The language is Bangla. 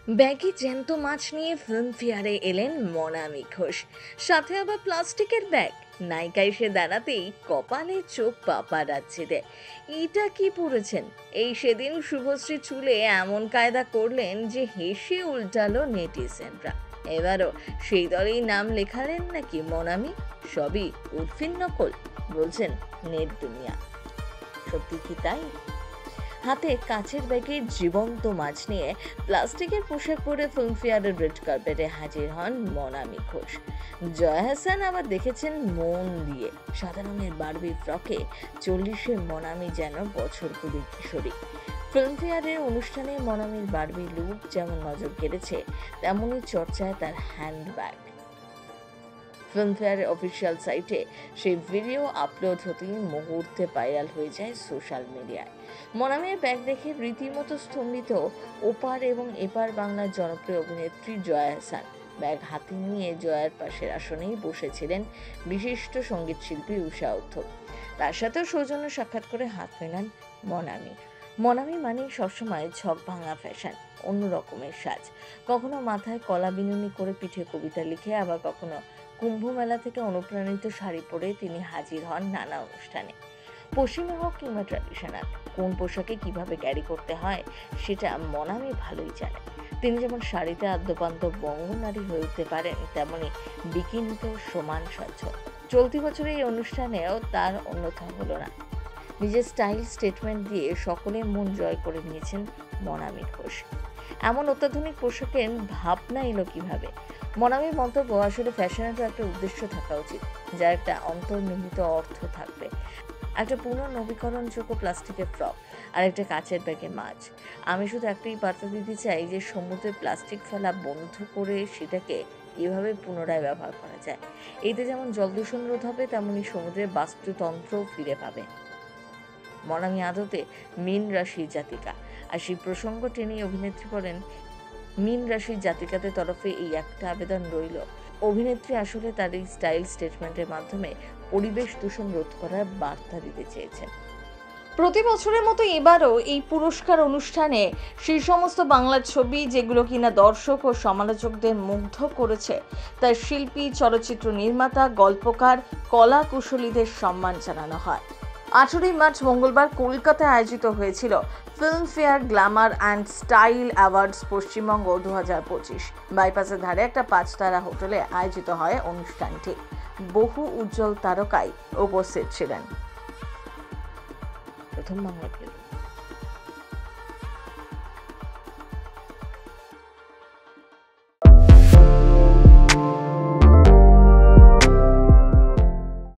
ব্যাগে জ্যান্ত মাছ নিয়ে ফিল্মফেয়ারে এলেন মনামি ঘোষ, সাথে আবার প্লাস্টিকের ব্যাগ। নায়িকা এসে দাঁড়াতেই কপালে চোখ পাপারাজ্জিদের। এটা কি পড়েছেন? এই সেদিন শুভশ্রী চুলে এমন কায়দা করলেন যে হেসে উল্টালো নেটিজেনরা। এবারও সেই দলেই নাম লেখালেন নাকি মনামি? সবই উর্ফির নকল বলছেন নেট দুনিয়া। সত্যি কি তাই? হাতে কাচের ব্যাগে জীবন্ত মাছ নিয়ে প্লাস্টিকের পোশাক পরে ফিল্মফেয়ারের রেড কার্পেটে হাজির হন মনামি ঘোষ। জয়া হাসান আবার দেখেছেন মন দিয়ে। সাদা রঙের বারবি ফ্রকে 40-এ মনামি যেন বছর কুড়ির কিশোরী। ফিল্মফেয়ারের অনুষ্ঠানে মনামির বারবি লুক যেমন নজর কেড়েছে, তেমনই চর্চায় তার হ্যান্ডব্যাগ। ফিল্মফেয়ারের অফিসিয়াল সাইটে সেই ভিডিও আপলোড হতেই মুহূর্তে ভাইরাল হয়ে যায় সোশ্যাল মিডিয়ায়। মনামের ব্যাগ দেখে রীতিমতো স্তম্ভিত ওপার এবং এপার বাংলার জনপ্রিয় অভিনেত্রী জয়া হাসান। ব্যাগ হাতে নিয়ে জয়ার পাশের আসনেই বসেছিলেন বিশিষ্ট সঙ্গীত শিল্পী ঊষা উত্থপ। তার সাথেও সৌজন্য সাক্ষাৎ করে হাত মেলান মনামি। মনামি মানেই সবসময় ছক ভাঙা ফ্যাশন, অন্য রকমের সাজ। কখনো মাথায় কলা বিনুনি করে পিঠে কবিতা লিখে, আবার কখনো কুম্ভ মেলা থেকে অনুপ্রাণিত শাড়ি পরে তিনি হাজির হন নানা অনুষ্ঠানে। পশ্চিমে হোক কিংবা ট্র্যাডিশনাল, কোন পোশাকে কিভাবে ক্যারি করতে হয় সেটা মনামি ভালোই জানেন। তিনি যেমন শাড়িতে আদ্যপান্ত বঙ্গনারী হয়ে উঠতে পারেন, তেমনি বিকিনিতেও সমান স্বচ্ছ। চলতি বছরে এই অনুষ্ঠানেও তার অন্যথা হলো না। নিজের স্টাইল স্টেটমেন্ট দিয়ে সকলের মন জয় করে নিয়েছেন মনামি ঘোষ। এমন অত্যাধুনিক পোশাকের ভাবনা এলো কিভাবে? মনামির মন্তব্য, আসলে ফ্যাশনেরও একটা উদ্দেশ্য থাকা উচিত, যার একটা অন্তর্নিহিত অর্থ থাকবে। একটা পুনর্নবীকরণযোগ্য প্লাস্টিকের ফ্রক আর একটা কাচের ব্যাগে মাছ। আমি শুধু একটাই বার্তা দিতে চাই যে সমুদ্রে প্লাস্টিক ফেলা বন্ধ করে সেটাকে এভাবে পুনরায় ব্যবহার করা যায়। এতে যেমন জল দূষণ রোধ হবে, তেমনি সমুদ্রের বাস্তুতন্ত্রও ফিরে পাবে। মনামি আদতে মীন রাশির জাতিকা, আর সেই প্রসঙ্গ টেনেই অভিনেত্রী বলেন, মীন রাশির জাতিকাদের তরফে এই একটা আবেদন রইল, অভিনেত্রী আসলে তার এই স্টাইল স্টেটমেন্টের মাধ্যমে পরিবেশ দূষণ রোধ করার বার্তা দিতে চেয়েছেন। প্রতি বছরের মতো এবারও এই পুরস্কার অনুষ্ঠানে সেই সমস্ত বাংলার ছবি যেগুলো কিনা দর্শক ও সমালোচকদের মুগ্ধ করেছে, তার শিল্পী, চলচ্চিত্র নির্মাতা, গল্পকার, কলা কুশলীদের সম্মান জানানো হয়। 18ই মার্চ মঙ্গলবার কলকাতায় আয়োজিত হয়েছিল Filmfare Glamour and style awards Paschimbanga 2025। বাইপাসের ধারে একটা 5 তারা হোটেলে আয়োজিত হয় অনুষ্ঠানটি। বহু উজ্জ্বল তারকাই উপস্থিত ছিলেন। প্রথম বাংলা